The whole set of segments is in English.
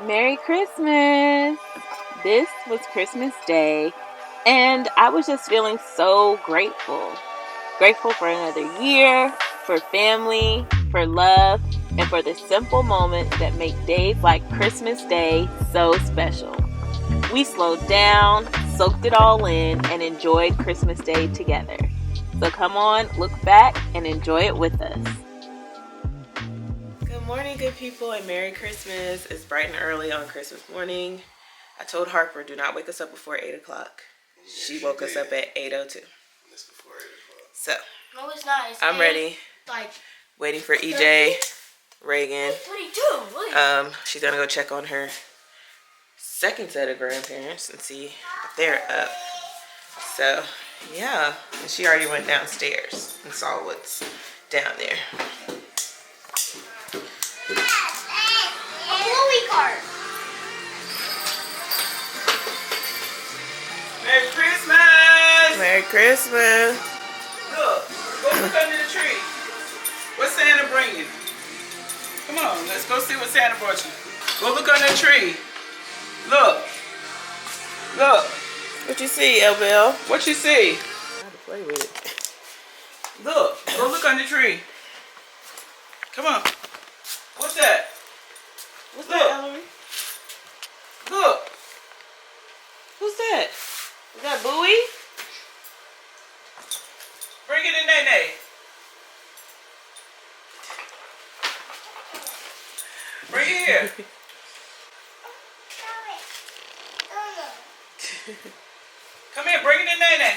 Merry Christmas! This was Christmas Day, and I was just feeling so grateful. Grateful for another year, for family, for love, and for the simple moments that make days like Christmas Day so special. We slowed down, soaked it all in, and enjoyed Christmas Day together. So come on, look back and enjoy it with us. Good morning, good people, and Merry Christmas. It's bright and early on Christmas morning. I told Harper, do not wake us up before 8 o'clock. She woke us up at 8:02. It's before 8 o'clock. So, no, it's not. It's I'm ready. Like, waiting for EJ, Reagan. What are you doing? She's gonna go check on her second set of grandparents and see if they're up. So, yeah. And she already went downstairs and saw what's down there. A Bluey cart. Merry Christmas! Merry Christmas! Look, go look under the tree. What's Santa bringing? Come on, let's go see what Santa brought you. Go look under the tree. Look. Look. What you see, LBL? What you see? I have to play with it. Look. Go look under the tree. Come on. What's that? What's Look. that, Ellery? Look. Who's that? Is that Bowie? Bring it in, Nene. Bring it here. Come here, bring it in, Nene.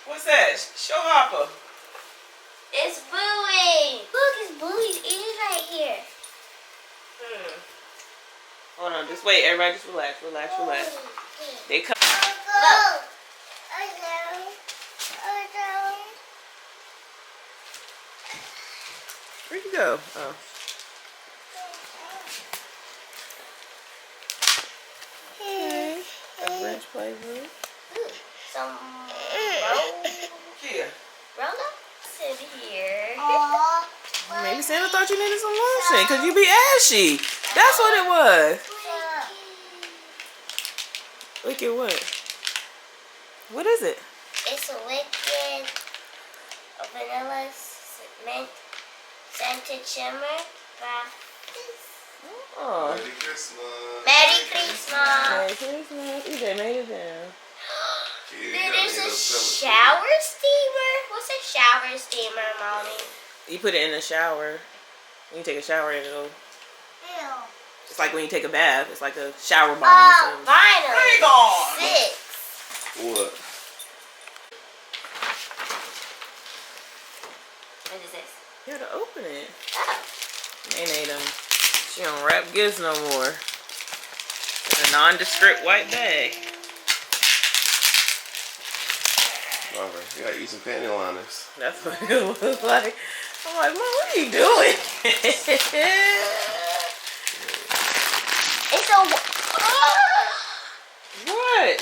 What's that? Show Hopper. It's Bluey. Look, it's Bluey's ears right here. Hold on, just wait. Everybody just relax. They come. Look. Where'd you go? Oh. Okay. A French playroom. Some Here. roll-up. Sit here. Maybe Santa thought you needed some lotion because you be ashy. That's what it was. Look at what? What is it? It's a liquid, a vanilla mint scented shimmer. Oh. Merry Christmas. Merry Christmas. Merry Christmas. EJ made it down. There's a shower steamer. What's a shower steamer, Mommy? You put it in the shower. When you take a shower, it'll. It's like when you take a bath. It's like a shower bomb. Oh, finally. Hang on. 6. What? What is this? You gotta open it. Oh. Nene she don't wrap gifts no more. It's a nondescript white bag. Robert, you gotta eat some panty liners. That's what it was like. I'm like, Mom, what are you doing? It's a What?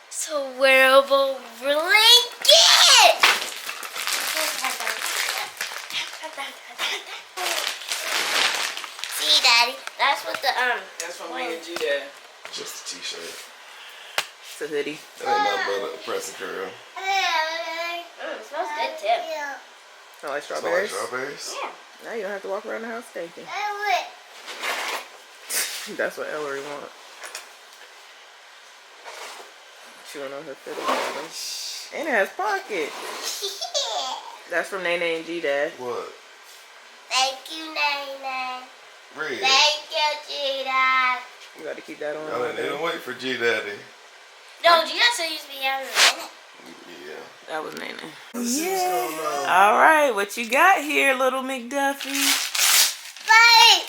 It's a wearable blanket. See, Daddy, that's what the That's from me and G-Dad. Just a t-shirt. It's a hoodie. That ain't nothing but a pressing curl. It smells good too. Smell like Smell like strawberries. strawberries? Yeah. Now you don't have to walk around the house stinking. That's what Ellery wants. She went on her fiddle bottom. And it has pockets. That's from Nene and G-Dad. What? Thank you, Nene. Red. Thank you, G-Dad. You got to keep that on. Y'all didn't even wait for G-Daddy. No, G-Dad said you used to be having a minute. Yeah. That was Nene. Let's see what's going on. All right, what you got here, little McDuffie? Bye.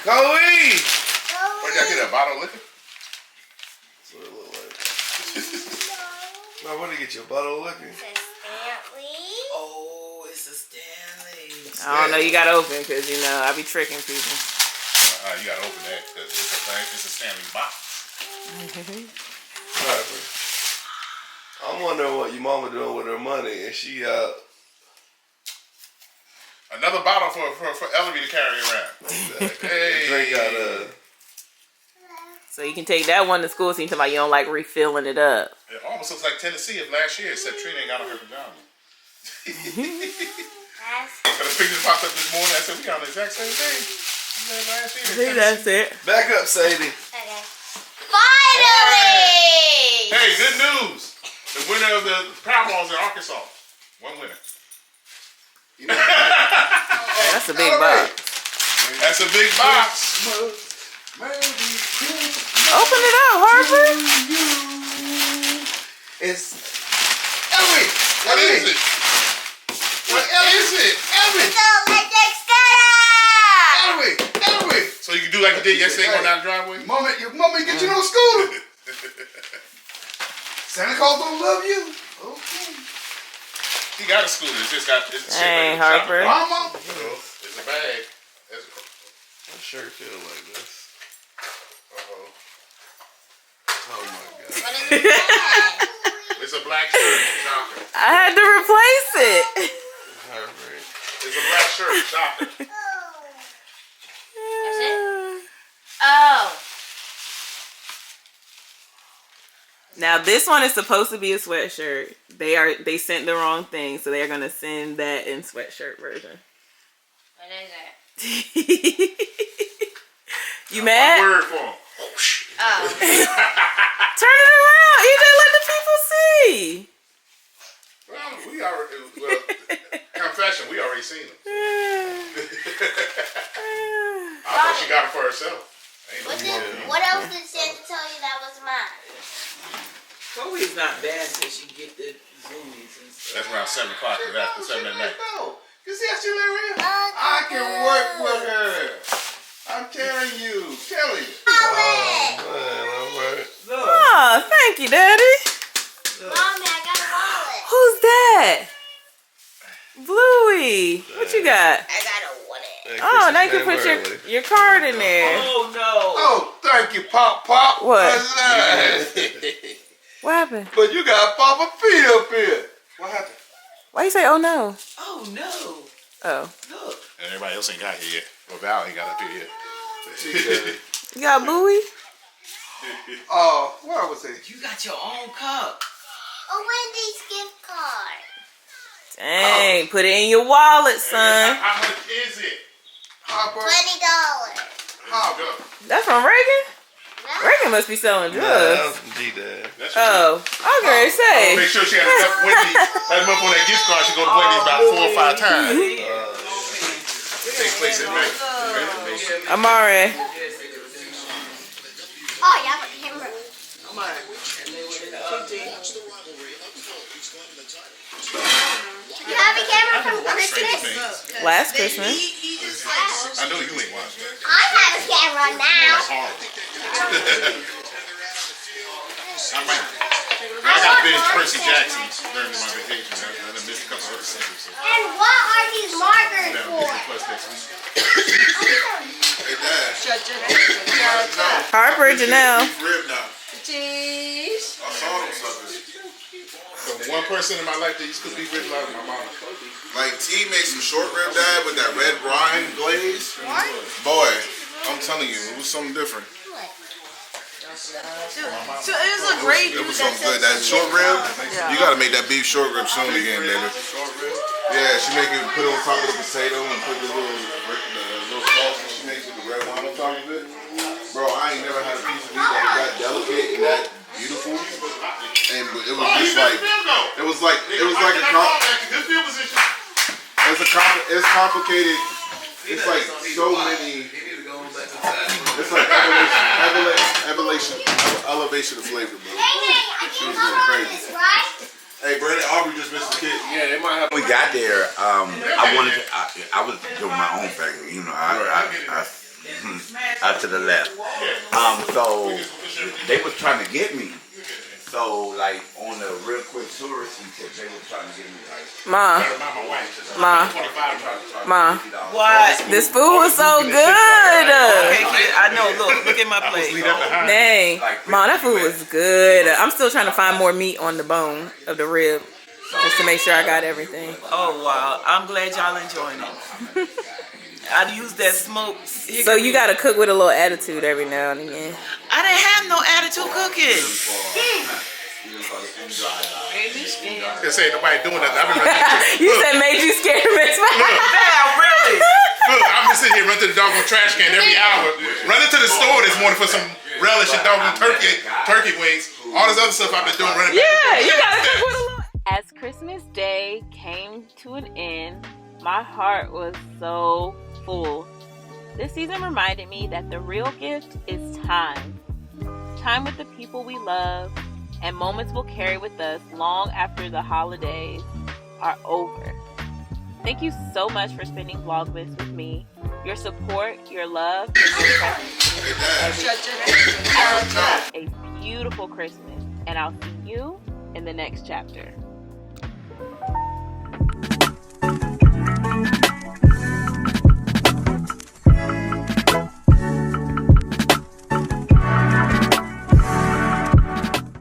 Chloe! Where'd y'all get that bottle of liquor? That's what it look like. No, where'd you get your bottle of liquor? It says Stanley. Oh, it's a Stanley. I don't know, you got to open because, you know, I be tricking people. You gotta open that because it's a Stanley box. Right, I'm wondering what your mama doing with her money, and she Another bottle for Ellery to carry around. Hey. Drink out of. So you can take that one to school. So you talking about you don't like refilling it up. It almost looks like Tennessee of last year, except Trina ain't got on her pajamas. So the picture popped up this morning. I said, we got on the exact same thing. Last year. I think that's it. Back up, Sadie. Okay. Finally! Hey, good news. The winner of the Powerballs in Arkansas. One winner. That's a big box. That's a big box. Open it up, Harper. It's Ellery. What is it? What is it? Ellery. So let's get started! Ellery. Ellery. So you can do like you did yesterday going down the driveway? Your mama get you no school. Santa Claus don't love you. Okay. He got a scooter. It's just got it's Hey, Harper. Mama. It's a bag. My shirt feel like this. Uh-oh. Oh my God. What is it? It's a black shirt. Shocker. I had to replace it. Alright. It's a black shirt. Shocker. That's it? Oh. Now this one is supposed to be a sweatshirt. They sent the wrong thing, so they are gonna send that in sweatshirt version. What is it? One You mad? word for him. Oh. Turn it around. You just let the people see. Well, confession, we already seen them. I thought she got them for herself. What else did Santa tell you that was mine? Chloe's not bad until she get the zoomies and stuff. That's around 7 o'clock. That's after 7 at night. You see how she live here? I can work with her. I'm telling you. Kelly. Wallet! Man, alright. Look. Oh, thank you, Daddy. Mommy, I got a wallet. Who's that? Bluey. What you got? I got a wallet. Oh, now you can put your card in there. Oh no. Oh, thank you, Pop Pop. What? That's nice. What happened? But you got Papa P up here. What happened? Why you say, oh no? Oh no. Oh. Look. And everybody else ain't got here yet. Well, Val ain't got up here yet. You got Bluey? Oh, where was it? You got your own cup. A Wendy's gift card. Dang, put it in your wallet, son. How much is it? Hopper. $20. Hopper. That's from Reagan? No. Reagan must be selling drugs. from G-Dad. Oh, I was going to say. Make sure she had enough Wendy's. Had enough on that gift card. She go to Wendy's about 4 or 5 times. It takes place in May. Amare. Oh, you have a camera. Come on. And they went in the You have a camera from Christmas? Last Christmas. I know you ain't watching. I have a camera now. I got binge Percy Jackson during my vacation. I done missed a couple other singles. So. And what are these markers Down for? Disney Plus next week. Hey, Dad. Harper, Janelle. Rib now. Cheese. I saw them suckers. So one person in my life that used to be ribs like my mama. Like T makes some short rib dad with that red brine glaze. Boy, I'm telling you, it was something different. So it was a great. It was something good. That short rib, you gotta make that beef short rib soon again, baby. Yeah, she make it put it on top of the potato and put the little sauce that she makes with the red wine on top of it. Bro, I ain't never had a piece of meat that was that delicate and that beautiful. And it was just like it was like it's complicated. It's like so many. It's like elevation of flavor, bro. I can come on this, right? Hey, Brandon, Aubrey just missed the kid. Yeah, they might have. When we got there, I wanted to. I was doing my own thing, you know. Out to the left. So they was trying to get me. So like on a real quick touristy tip, they were trying to get me like. Ma. What? This food was so good. Okay, kid, I know. Look at my plate. Dang. Ma, that food was good. I'm still trying to find more meat on the bone of the rib. just to make sure I got everything. Oh wow, I'm glad y'all enjoying it. I use that smoke. So you gotta cook with a little attitude every now and again. I didn't have no attitude cooking. They say nobody doing that. I've been running. You said made you scared, Miss. Damn, really? Look, I'm just sitting here running to the doggone trash can every hour. Running to the store this morning for some relish and doggone turkey wings. All this other stuff I've been doing running back. Yeah, you gotta cook with a little. As Christmas Day came to an end, my heart was so full. This season reminded me that the real gift is time. Time with the people we love, and moments we'll carry with us long after the holidays are over. Thank you so much for spending Vlogmas with me. Your support, your love, and your presence. Have a beautiful Christmas, and I'll see you in the next chapter.